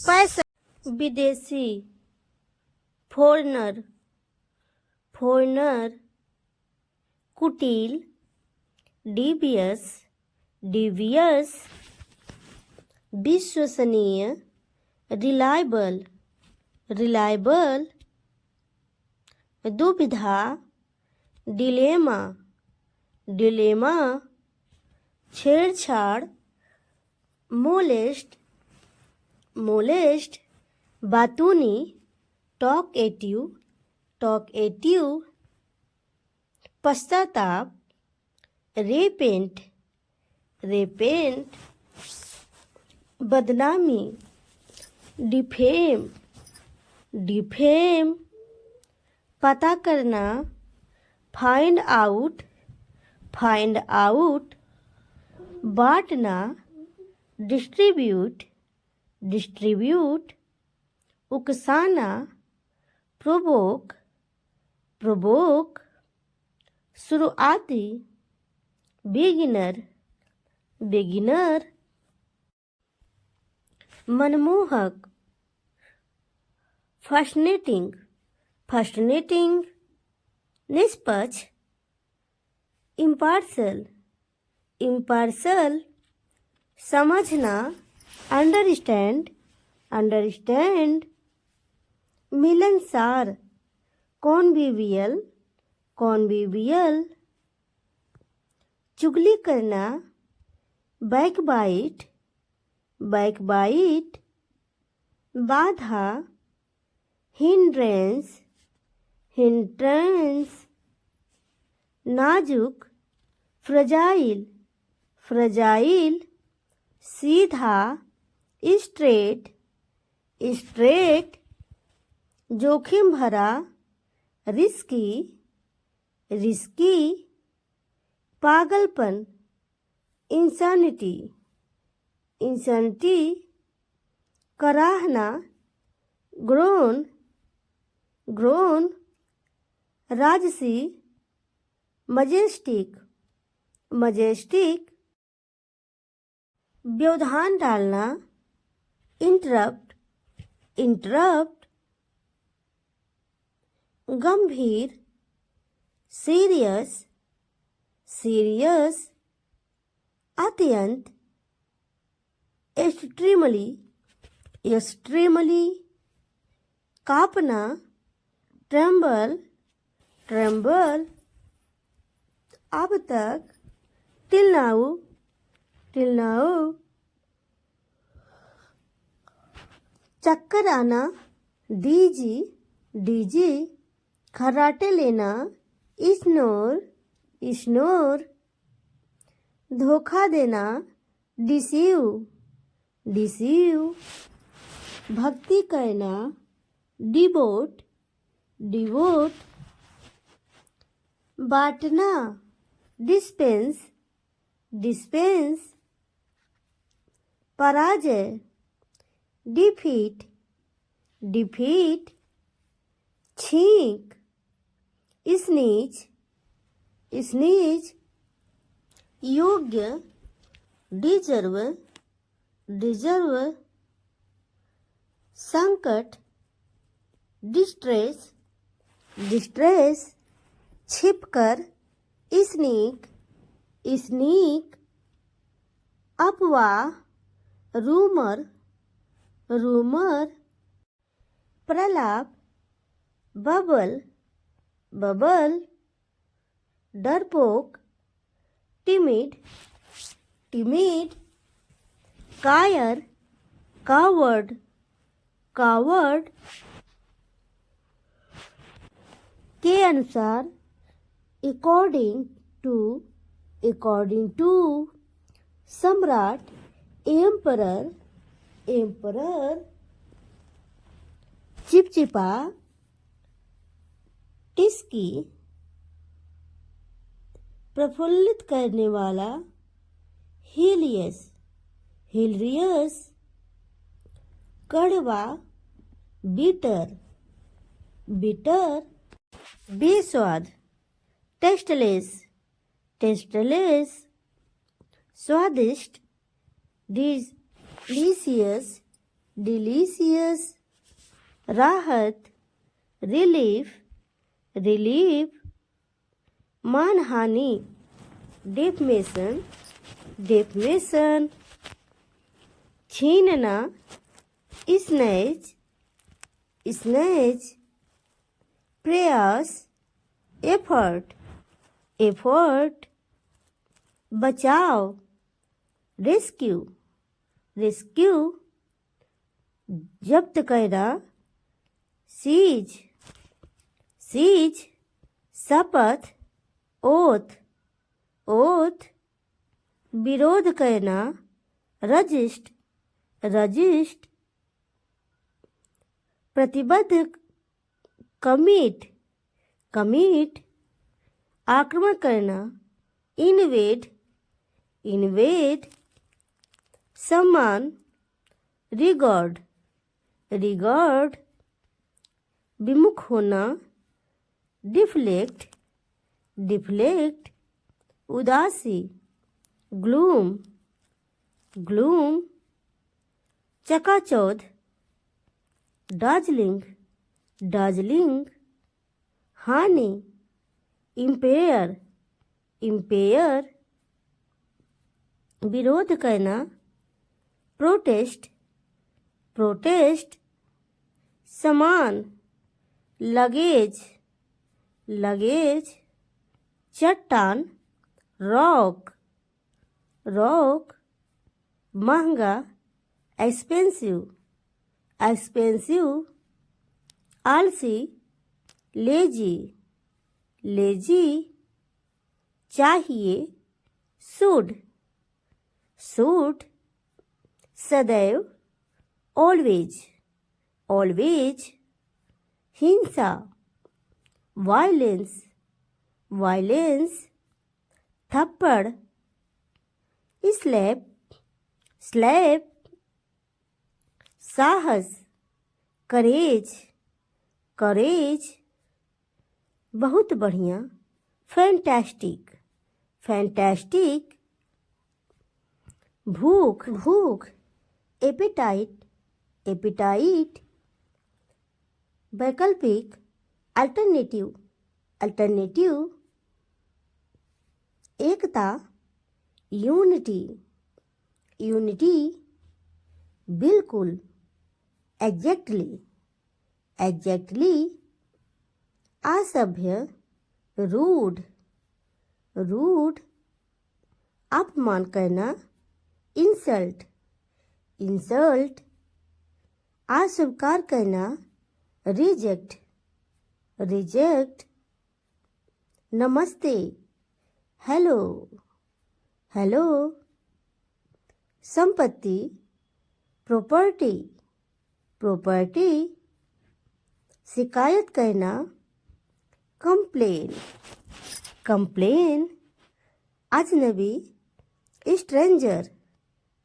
पैसा विदेशी, foreigner, foreigner, कुटिल, डीवियस, डीवियस, विश्वसनीय, रिलायबल, रिलायबल, दुविधा, डिलेमा, डिलेमा, छेड़छाड़, मोलेस्ट, मोलेस्ट, बातूनी, टॉकेटिव, टॉकेटिव, पश्चाताप, रेपेंट, रेपेंट, बदनामी, डिफेम, डिफेम, पता करना, फाइंड आउट, फाइंड आउट, बांटना, डिस्ट्रीब्यूट, डिस्ट्रीब्यूट, उकसाना, प्रोवोक, प्रोवोक, शुरुआती, बिगिनर, बिगिनर, मनमोहक, फैसिनेटिंग, फैसिनेटिंग, निष्पक्ष, इम्पार्शल, इम्पार्शल, समझना, अंडरस्टैंड, अंडरस्टैंड, मिलनसार, कॉन्विवियल, कॉन्विवियल, चुगली करना, बैकबाइट, बैकबाइट, बाधा, हिंड्रेंस, हिंड्रेंस, नाजुक, फ्रजाइल, फ्रजाइल, सीधा, स्ट्रेट, स्ट्रेट, जोखिम भरा, रिस्की, रिस्की, पागलपन, इंसानिटी, इंसानिटी, कराहना, ग्रोन, ग्रोन, राजसी, मजेस्टिक, मजेस्टिक, व्यवधान डालना, इंटरप्ट, इंटरप्ट, गंभीर, सीरियस, सीरियस, अत्यंत, एक्सट्रीमली, एक्सट्रीमली, कांपना, ट्रेम्बल, ट्रेम्बल, अब तक, टिल नाउ, टिल नाउ, चक्कर आना, डीजी, डीजी, खर्राटे लेना, इग्नोर, इग्नोर, धोखा देना, डिसीव, डिसीव, भक्ति करना, डिवोट, डिवोट, बांटना, डिस्पेंस, डिस्पेंस, पराजय, डिफीट, डिफीट, छींक, स्नीच, स्नीच, योग्य, डिजर्व, डिजर्व, संकट, डिस्ट्रेस, डिस्ट्रेस, छिपकर, स्नीक, स्नीक, अफवाह, रूमर, रूमर, प्रलाप, बबल, बबल, डरपोक, टिमिड, टिमिड, कायर, कावर्ड, कावर्ड, के अनुसार, अकॉर्डिंग टू, सम्राट, एम्परर, एम्परर, चिपचिपा, टिस्की, प्रफुल्लित करने वाला, हिलियस, हिलियस, कड़वा, बिटर, बिटर, बेस्वाद, टेस्टलेस, टेस्टलेस, स्वादिष्ट, डिलीशियस, डिलीशियस, राहत, रिलीफ, रिलीफ, मानहानि, डेफमेशन, डेफमेशन, छीनना, स्नैच, स्नैच, प्रयास, एफर्ट, एफर्ट, बचाव, रेस्क्यू, रेस्क्यू, जब्त करना, सीज, सीज, शपथ, ओथ, ओथ, विरोध करना, रजिस्ट, रजिस्ट, प्रतिबद्ध, कमिट, कमिट, आक्रमण करना, इन्वेड, इन्वेड, सम्मान, रिगार्ड, रिगार्ड, विमुख होना, डिफ्लेक्ट, डिफ्लेक्ट, उदासी, ग्लूम, ग्लूम, चकाचौंध, दार्जिलिंग, दार्जिलिंग, हानि, इम्पेयर, इम्पेयर, विरोध करना, प्रोटेस्ट, प्रोटेस्ट, समान, लगेज, लगेज, चट्टान, रॉक, रॉक, महंगा, एक्सपेंसिव, एक्सपेंसिव, आलसी, लेजी, लेजी, चाहिए, शुड, शुड, सदैव, ऑलवेज, ऑलवेज, हिंसा, वायलेंस, वायलेंस, थप्पड़, स्लैप, स्लैप, साहस, करेज, करेज, बहुत बढ़िया, फैंटास्टिक, फैंटास्टिक, भूख, भूख, एपेटाइट, एपेटाइट, वैकल्पिक, अल्टरनेटिव, अल्टरनेटिव, एकता, यूनिटी, यूनिटी, बिल्कुल, एग्जैक्टली, एग्जैक्टली, असभ्य, रूड, रूड, अपमान करना, इंसल्ट, इंसल्ट, अस्वीकार करना, रिजेक्ट, रिजेक्ट, नमस्ते, हेलो, हेलो, संपत्ति, प्रॉपर्टी, प्रॉपर्टी, शिकायत करना, कंप्लेन, कंप्लेन, अजनबी, स्ट्रेंजर,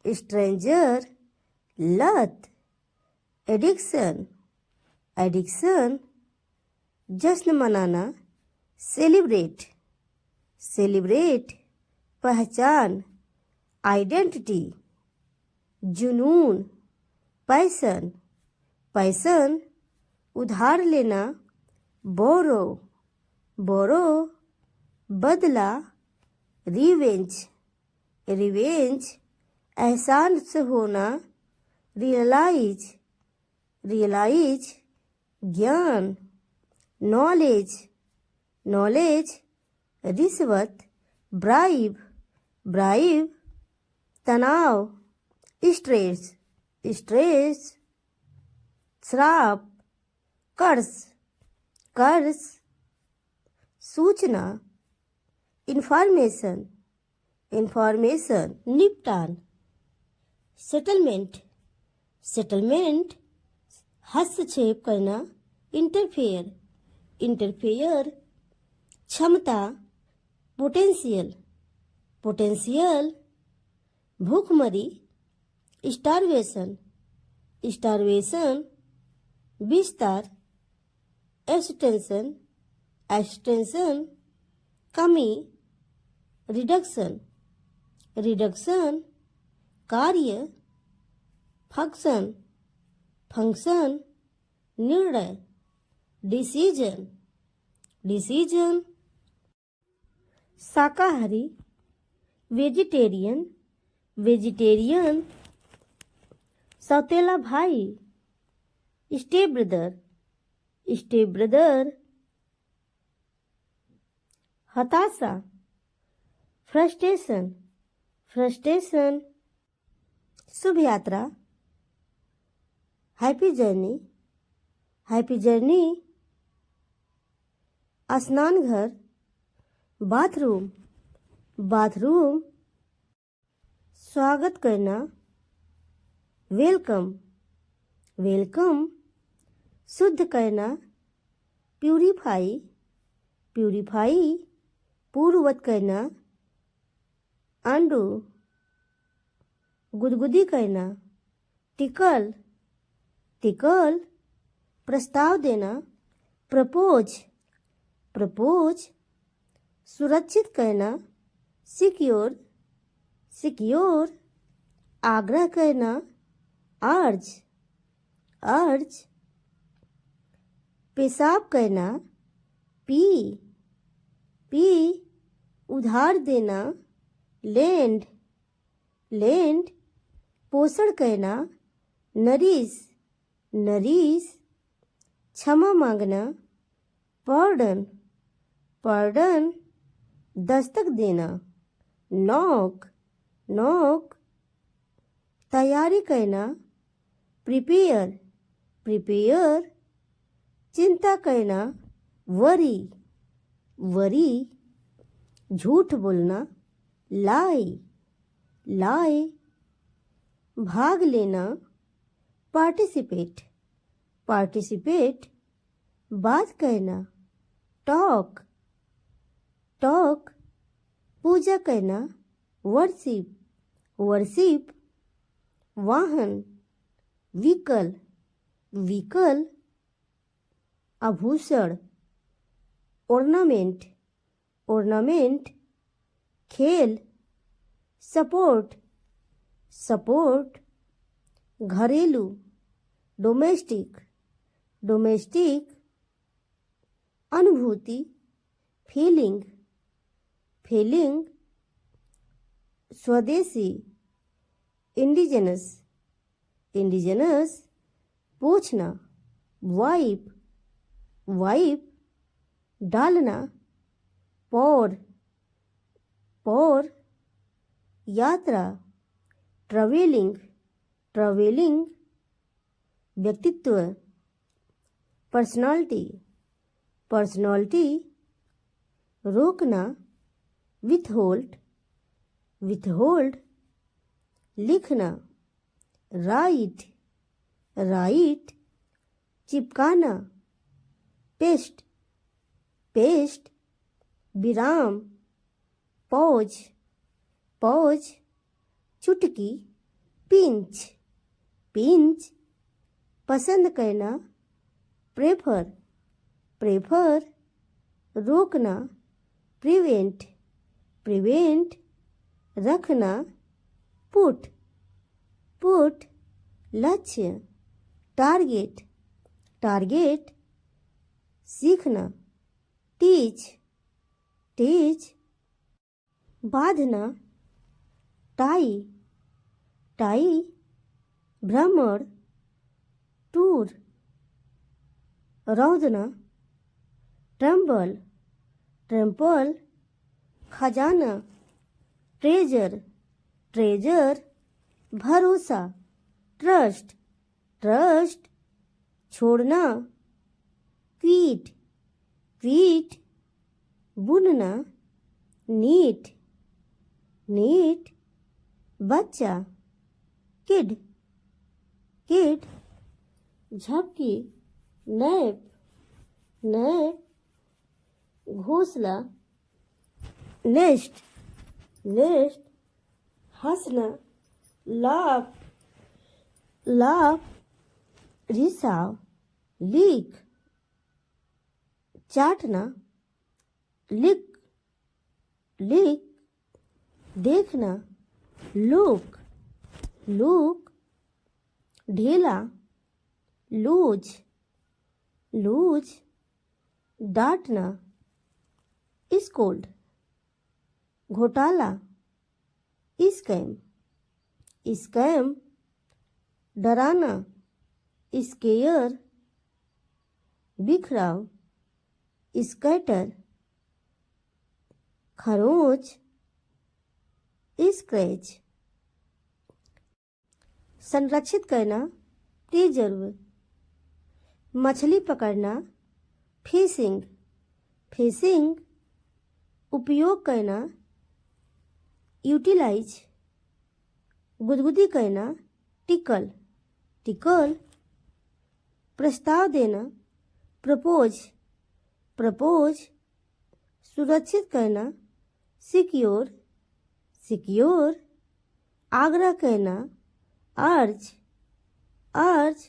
स्ट्रेंजर, लत, एडिक्शन, एडिक्शन, जश्न मनाना, सेलिब्रेट, सेलिब्रेट, पहचान, आइडेंटिटी, जुनून, पैसन, पैसन, उधार लेना, बोरो, बोरो, बदला, रिवेंज, रिवेंज, एहसान से होना, रियलाइज, रियलाइज, ज्ञान, नॉलेज, नॉलेज, रिश्वत, ब्राइब, ब्राइब, तनाव, स्ट्रेस, स्ट्रेस, श्राप, कर्ज, कर्ज, सूचना, इंफॉर्मेशन, इंफॉर्मेशन, निपटान, सेटलमेंट, सेटलमेंट, हस्तक्षेप करना, इंटरफेयर, इंटरफेयर, क्षमता, पोटेंशियल, पोटेंशियल, भूखमरी, स्टारवेशन, स्टारवेशन, विस्तार, एक्सटेंशन, एक्सटेंशन, कमी, रिडक्शन, रिडक्शन, कार्य, फंक्शन, फंक्शन, निर्णय, डिसीजन, डिसीजन, शाकाहारी, वेजिटेरियन, वेजिटेरियन, सौतेला भाई, स्टेप ब्रदर, स्टेप ब्रदर, हताशा, फ्रस्ट्रेशन, फ्रस्ट्रेशन, शुभ यात्रा, हैप्पी जर्नी, हैप्पी जर्नी, स्नान घर, बाथरूम, बाथरूम, स्वागत करना, वेलकम, वेलकम, शुद्ध करना, प्यूरिफाई, प्यूरिफाई, पूर्ववत करना, अंडू, गुदगुदी करना, टिकल, टिकल, प्रस्ताव देना, प्रपोज, प्रपोज, सुरक्षित करना, सिक्योर, सिक्योर, आग्रह करना, अर्ज, अर्ज, पेशाब करना, पी, पी, उधार देना, लैंड, लैंड, पोषण करना, नरिश, नरिश, क्षमा मांगना, पार्डन, पार्डन, दस्तक देना, नॉक, नॉक, तैयारी करना, प्रिपेयर, प्रिपेयर, चिंता करना, वरी, वरी, झूठ बोलना, लाई, लाई, भाग लेना, पार्टिसिपेट, पार्टिसिपेट, बात करना, टॉक, टॉक, पूजा करना, वर्शिप, वर्शिप, वाहन, व्हीकल, व्हीकल, आभूषण, ऑर्नामेंट, ऑर्नामेंट, खेल, सपोर्ट, सपोर्ट, घरेलू, डोमेस्टिक, डोमेस्टिक, अनुभूति, फीलिंग, फीलिंग, स्वदेशी, इंडिजिनस, इंडिजिनस, पूछना, वाइप, वाइप, डालना, पौर, पौर, यात्रा, ट्रैवलिंग, ट्रैवलिंग, व्यक्तित्व, पर्सनालिटी, पर्सनालिटी, रोकना, विथहोल्ड, विथहोल्ड, लिखना, राइट, राइट, चिपकाना, पेस्ट, पेस्ट, विराम, पॉज, पॉज, चुटकी, पिंच, पिंच, पसंद करना, प्रेफर, प्रेफर, रोकना, प्रिवेंट, प्रिवेंट, रखना, पुट, पुट, लक्ष्य, टारगेट, टारगेट, सीखना, टीच, टीच, बांधना, टाई, टाई, भ्रमण, टूर, रौदना, ट्रम्बल, ट्रम्पल, खजाना, ट्रेजर, ट्रेजर, भरोसा, ट्रस्ट, ट्रस्ट, छोड़ना, क्वीट, क्वीट, बुनना, नीट, नीट, बच्चा, किड, किड, झपकी, नैप, नैप, घोंसला, नेस्ट, नेस्ट, हंसना, लाफ, लाफ, रिसाव, लीक, चाटना, लिक, लिख, देखना, लुक, लुक, ढीला, लूज, लूज, डांटना, स्कोल्ड, घोटाला, स्कैम, स्कैम, डराना, स्केयर, बिखराव, स्कैटर, खरोंच, स्क्रैच, संरक्षित करना, प्रिजर्व, मछली पकड़ना, फिशिंग, फिशिंग, उपयोग करना, यूटिलाइज, गुदगुदी करना, टिकल, टिकल, प्रस्ताव देना, प्रपोज, प्रपोज, सुरक्षित करना, सिक्योर, सिक्योर, आग्रह करना, अर्ज, अर्ज,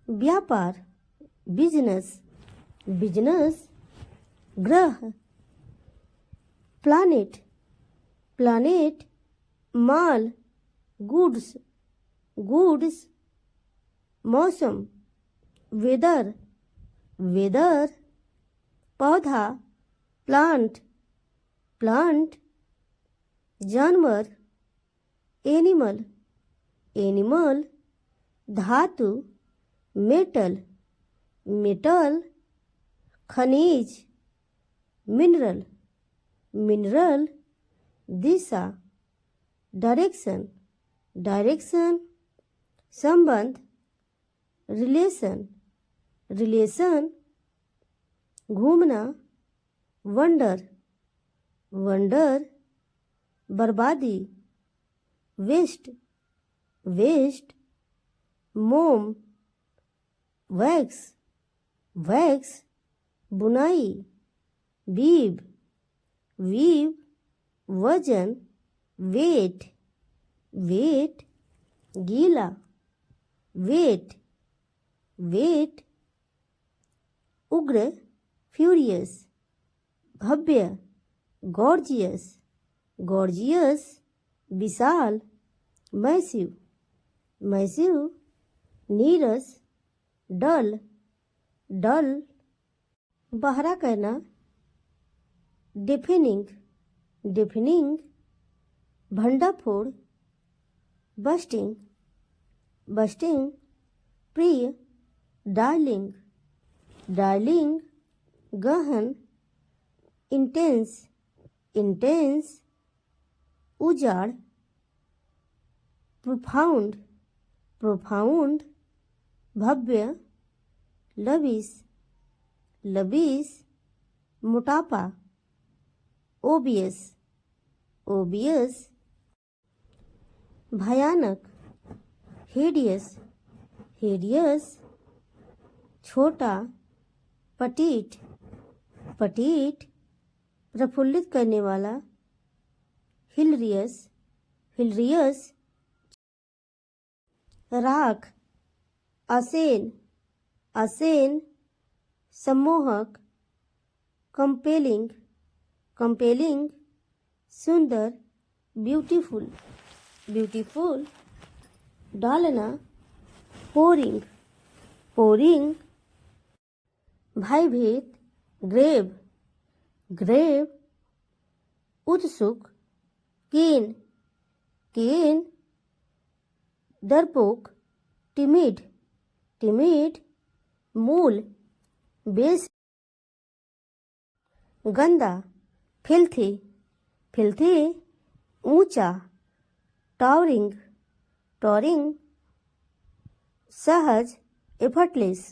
व्यापार, बिजनेस, बिजनेस, ग्रह, प्लानेट, प्लानेट, माल, गुड्स, गुड्स, मौसम, वेदर, वेदर, पौधा, प्लांट, प्लांट, जानवर, एनिमल, एनिमल, धातु, मेटल, मेटल, खनिज, मिनरल, मिनरल, दिशा, डायरेक्शन, डायरेक्शन, संबंध, रिलेशन, रिलेशन, घूमना, वंडर, वंडर, बर्बादी, वेस्ट, वेस्ट, मोम, वैक्स, वैक्स, बुनाई, वीव, वीव, वजन, वेट, वेट, गीला, वेट, वेट, उग्र, फ्यूरियस, भव्य, गॉर्जियस, गॉर्जियस, विशाल, मैसिव, मैसिव, नीरस, डल, डल, बहरा कहना, डेफेनिंग, डेफेनिंग, भंडाफोड़, बस्टिंग, बस्टिंग, प्रिय, डार्लिंग, डार्लिंग, गहन, इंटेंस, इंटेंस, उजाड़, प्रोफाउंड, प्रोफाउंड, भव्य, लविश, लविश, मोटापा, ओबियस, ओबियस, भयानक, हिडियस, हिडियस, छोटा, पटीट, पटीट, प्रफुल्लित करने वाला, हिलरियस, हिलरियस, राख, असेन, असेन, सम्मोहक, कंपेलिंग, कंपेलिंग, सुंदर, ब्यूटीफुल, ब्यूटीफुल, डालना, पोरिंग, पोरिंग, भयभीत, ग्रेव, ग्रेव, उत्सुक, कीन, कीन, डरपोक, टिमिड, टिमिड, मूल, बेस, गंदा, फिल्थी, फिल्थी, ऊंचा, टावरिंग, टॉरिंग, सहज, एफर्टलेस,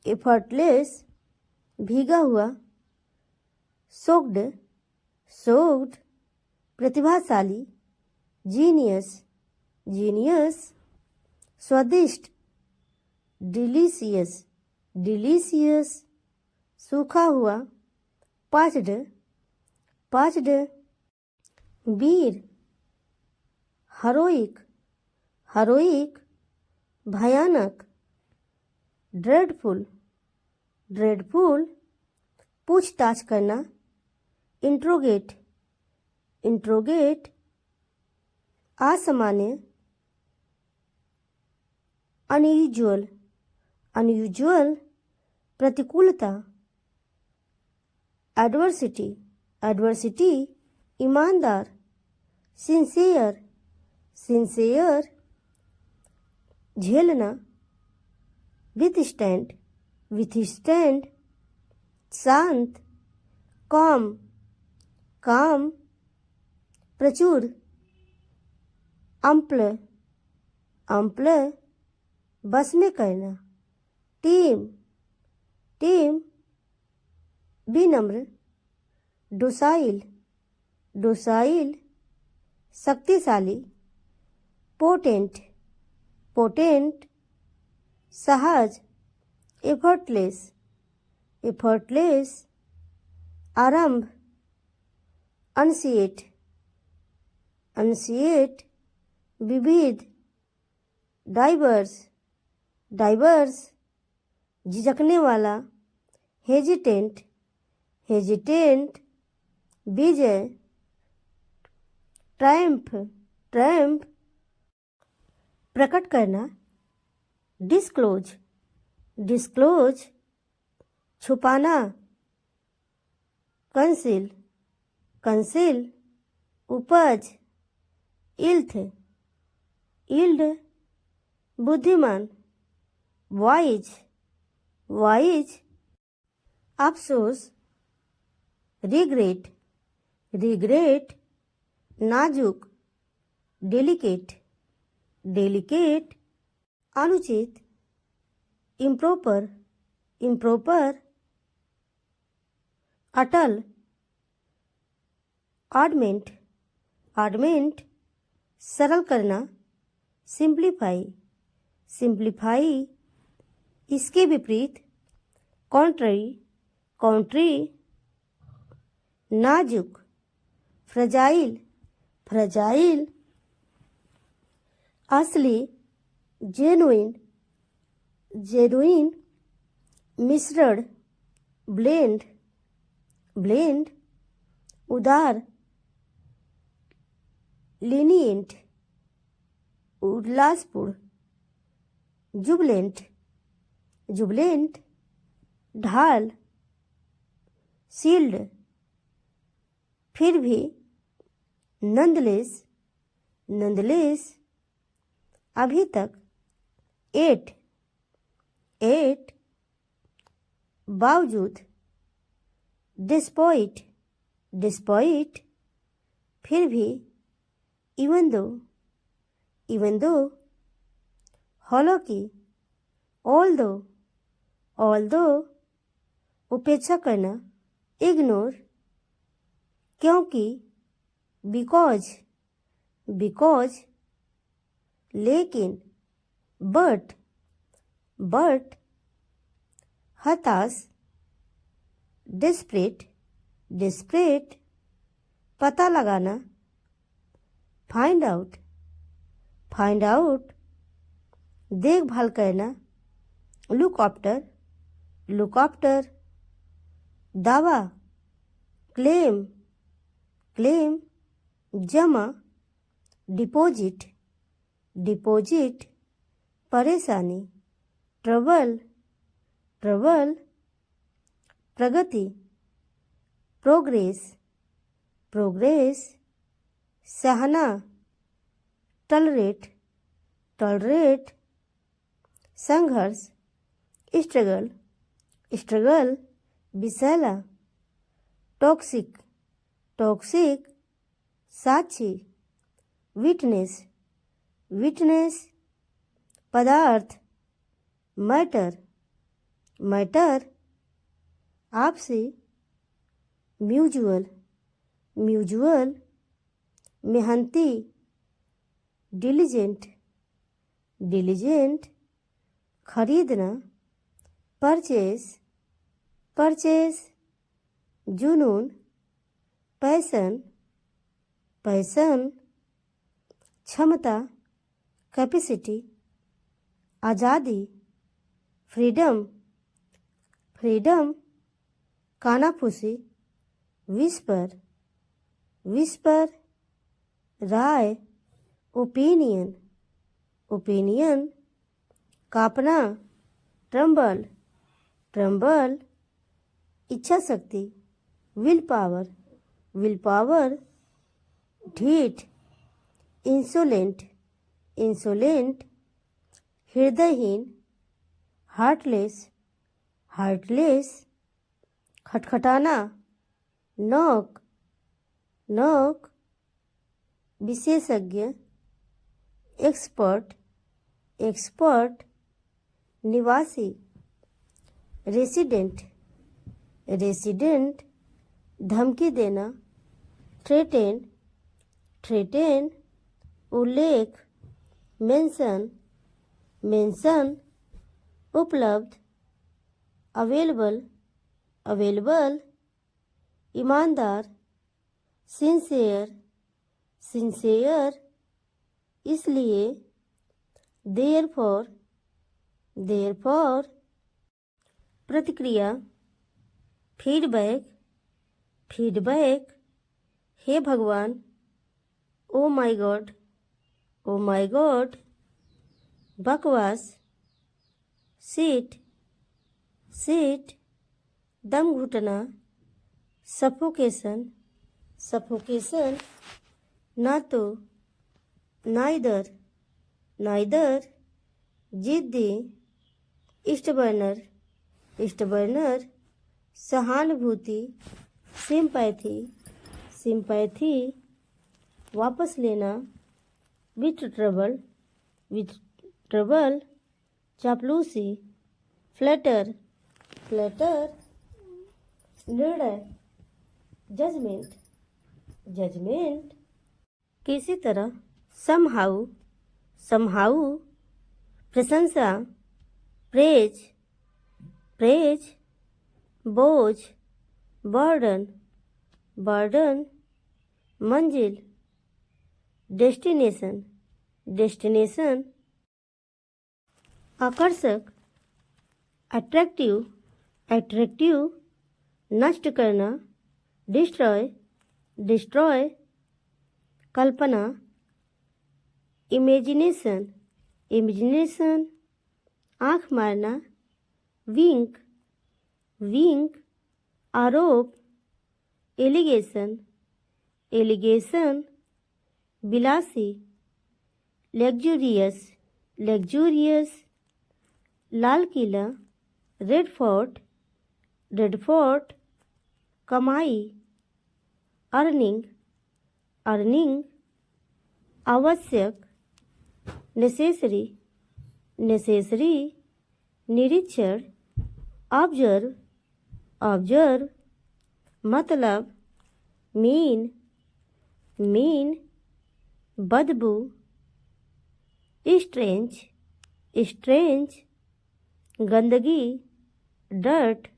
एफर्टलेस, भीगा हुआ, सोक्ड, सोक्ड, प्रतिभाशाली, जीनियस, जीनियस, स्वादिष्ट, डिलीशियस, डिलीशियस, सूखा हुआ, पाच्ड, पाच्ड, वीर, हरोइक, हरोइक, भयानक, ड्रेडफुल, ड्रेडफुल, पूछताछ करना, इंट्रोगेट, इंट्रोगेट, असामान्य, अनयूजुअल, अनयूजुअल, प्रतिकूलता, एडवर्सिटी, एडवर्सिटी, ईमानदार, सिंसियर, सिंसियर, झेलना, विथस्टैंड, विथस्टैंड, शांत, काम, काम, प्रचुर, अम्प्ल, अम्प्ल, बस में करना, टीम, टीम, विनम्र, डोसाइल, डोसाइल, शक्तिशाली, पोटेंट, पोटेंट, सहज, एफर्टलेस, एफर्टलेस, आरंभ, अनसिएट, अनसिएट, विविध, डाइवर्स, डाइवर्स, झिझकने वाला, हेजिटेंट, हेजिटेंट, विजय, ट्रायम्फ, ट्रायम्फ, प्रकट करना, डिस्क्लोज, डिस्क्लोज, छुपाना, कंसील, कंसील, उपज, इल्थ, इल्ड, बुद्धिमान, वाइज, वाइज, अफसोस, रिग्रेट, रिग्रेट, नाजुक, डेलिकेट, डेलिकेट, अनुचित, इम्प्रॉपर, इम्प्रॉपर, अटल, ऑडमेंट, ऑडमेंट, सरल करना, सिंप्लीफाई, सिंप्लीफाई, इसके विपरीत, कॉन्ट्ररी, कॉन्ट्री, नाजुक, फ्रजाइल, फ्रजाइल, असली, जेनुइन, जेनुइन, मिश्रण, ब्लेंड, ब्लेंड, उदार, लीनिएंट, उल्लासपूर्ण, जुबलेंट, जुबलेंट, ढाल, शील्ड, फिर भी, नंदलेस, नंदलेस, अभी तक, एट, एट, बावजूद, डिस्पॉइट, डिस्पॉइट, फिर भी, इवन दो, हालांकि, ऑल दो, उपेक्षा करना, इग्नोर, क्योंकि, बिकॉज, बिकॉज, लेकिन, बट, बट, हताश, डिस्परेट, डिस्परेट, पता लगाना, फाइंड आउट, फाइंड आउट, देखभाल करना, लुक आफ्टर, लुक आफ्टर, दावा, क्लेम, क्लेम, जमा, डिपॉजिट, डिपॉजिट, परेशानी, ट्रबल, ट्रबल, प्रगति, प्रोग्रेस, प्रोग्रेस, सहना, टलरेट, टलरेट, संघर्ष, स्ट्रगल, स्ट्रगल, विषैला, टॉक्सिक, टॉक्सिक, साक्षी, विटनेस, विटनेस, पदार्थ, मैटर, मैटर, आपसी, म्यूचुअल, म्यूचुअल, मेहनती, डिलीजेंट, डिलीजेंट, खरीदना, परचेस, परचेस, जुनून, पैसन, पैसन, क्षमता, कैपेसिटी, आज़ादी, फ्रीडम, फ्रीडम, कानाफूसी, विस्पर, विस्पर, राय, ओपिनियन, ओपिनियन, कापना, ट्रम्बल, ट्रम्बल, इच्छा शक्ति, विल पावर, विल पावर, ढीठ, इंसोलेंट, इंसोलेंट, हृदयहीन, हार्टलेस, हार्टलेस, खटखटाना, नॉक, नॉक, विशेषज्ञ, एक्सपर्ट, एक्सपर्ट, निवासी, रेसिडेंट, रेसिडेंट, धमकी देना, थ्रेटेन, थ्रेटेन, उल्लेख, मेंशन, मेंशन, उपलब्ध, अवेलेबल, अवेलेबल, ईमानदार, सिंसियर, सिंसियर, इसलिए, देयरफॉर, देयरफॉर, प्रतिक्रिया, फीडबैक, फीडबैक, हे भगवान, oh my God, oh my God, बकवास, सीट, सीट, दम घुटना, सफोकेशन, सफोकेशन, ना तो, नाइदर, नाइदर, जिद्दी, स्टबर्नर, स्टबर्नर, सहानुभूति, सिंपैथी, सिंपैथी, वापस लेना, विथ ट्रबल, विथ ट्रबल, चापलूसी, फ्लैटर, फ्लैटर, निर्णय, जजमेंट, जजमेंट, किसी तरह, समहाउ, समहाउ, प्रशंसा, प्रेज, प्रेज, बोझ, बर्डन, बर्डन, मंजिल, डेस्टिनेशन, डेस्टिनेशन, आकर्षक, अट्रैक्टिव, अट्रैक्टिव, नष्ट करना, डिस्ट्रॉय, डिस्ट्रॉय, कल्पना, इमेजिनेशन, इमेजिनेशन, आँख मारना, विंक, विंक, आरोप, allegation, allegation, Bilasi, luxurious, luxurious, Lal Qila, red fort, red fort, कमाई, अर्निंग, अर्निंग, आवश्यक, नेसेसरी, नेसेसरी, निरीक्षण, ऑब्जर्व, ऑब्जर्व, मतलब, मीन, मीन, बदबू, स्ट्रेंज, स्ट्रेंज, गंदगी, डर्ट,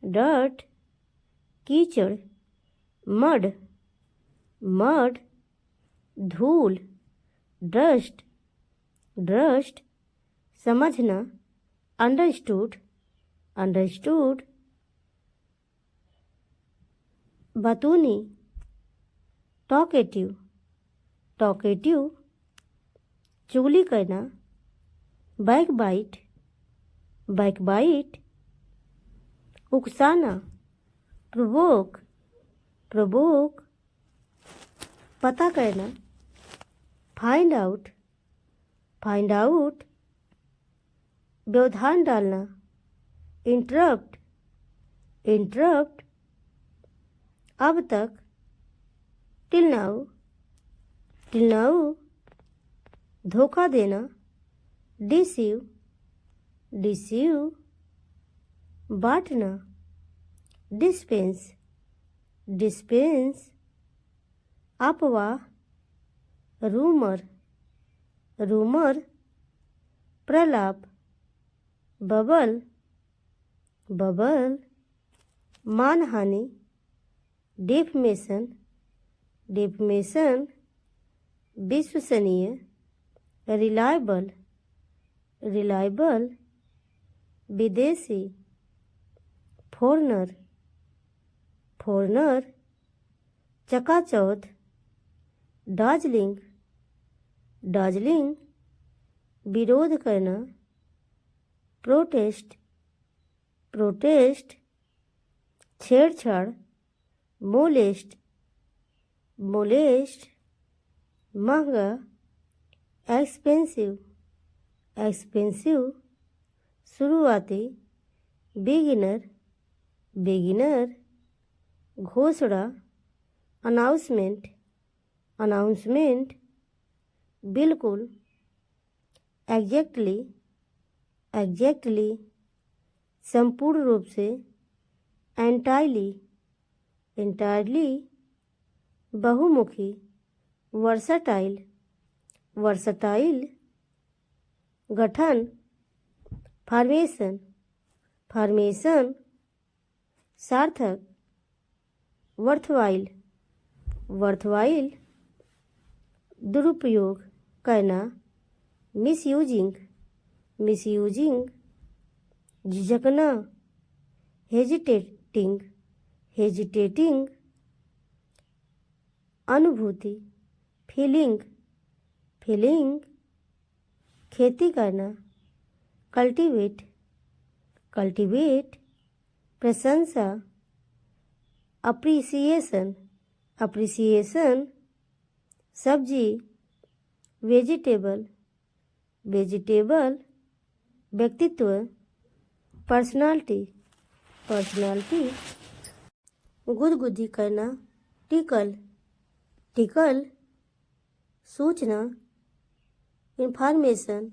डर्ट, कीचड़, मड, मड, धूल, डस्ट, डस्ट, समझना, अंडरस्टूड, अंडरस्टूड, बतूनी, टॉकेटिव, टॉकेटिव, चुगली करना, बैकबाइट, बैकबाइट, उकसाना, प्रोवोक, प्रोवोक, पता करना, फाइंड आउट, फाइंड आउट, व्यवधान डालना, इंटरप्ट, इंटरप्ट, अब तक, टिल नाउ, टिल नाउ, धोखा देना, डिसीव, डिसीव, बांटना, डिस्पेंस, डिस्पेंस, अफवाह, रूमर, रूमर, प्रलाप, बबल, बबल, मानहानि, डिफमेशन, डिफमेशन, विश्वसनीय, रिलायबल, रिलायबल, विदेशी, फॉरनर, फॉरनर, चकाचौंध, दार्जिलिंग, दार्जिलिंग, विरोध करना, प्रोटेस्ट, प्रोटेस्ट, छेड़छाड़, मोलेस्ट, मोलेस्ट, महंगा, एक्सपेंसिव, एक्सपेंसिव, शुरुआती, बिगिनर, बिगिनर, घोषणा, अनाउंसमेंट, अनाउंसमेंट, बिल्कुल, एग्जैक्टली, एग्जैक्टली, संपूर्ण रूप से, एंटायरली, एंटायरली, बहुमुखी, वर्सटाइल, वर्सटाइल, गठन, फॉर्मेशन, फॉर्मेशन, सार्थक, वर्थवाइल, वर्थवाइल, दुरुपयोग करना, मिसयूजिंग, मिसयूजिंग, झिझकना, हेजिटेटिंग, हेजिटेटिंग, अनुभूति, फीलिंग, फीलिंग, खेती करना, कल्टीवेट, कल्टीवेट, प्रशंसा, अप्रिसिएशन, अप्रिसिएशन, सब्जी, वेजिटेबल, वेजिटेबल, व्यक्तित्व, पर्सनालिटी, पर्सनालिटी, गुदगुदी करना, टिकल, टिकल, सूचना, इंफॉर्मेशन,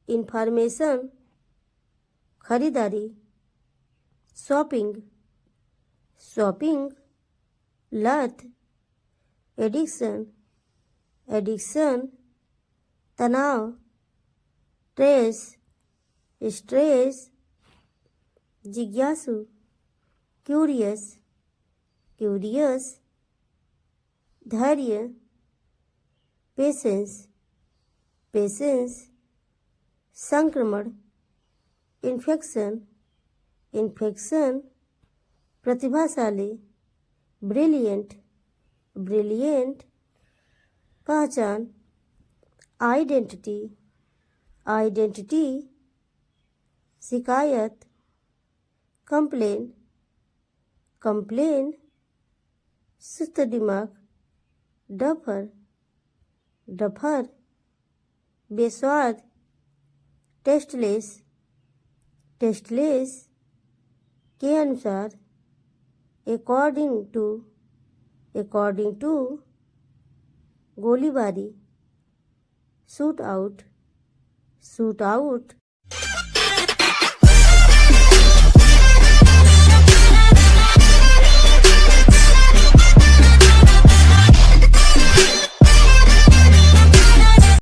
इंफॉर्मेशन, खरीदारी, शॉपिंग, शॉपिंग, लत, एडिक्शन, एडिक्शन, तनाव, स्ट्रेस, स्ट्रेस, जिज्ञासु, क्यूरियस, क्यूरियस, धैर्य, पेशेंस, पेशेंस, संक्रमण, इन्फेक्शन, इन्फेक्शन, प्रतिभाशाली, ब्रिलियंट, ब्रिलियंट, पहचान, आइडेंटिटी, आइडेंटिटी, शिकायत, कंप्लेन, कंप्लेन, सुस्त दिमाग, डफर, डफर, बेस्वाद, टेस्टलेस, टेस्टलेस, के अनुसार, अकॉर्डिंग टू, गोलीबारी, शूट आउट, शूट आउट,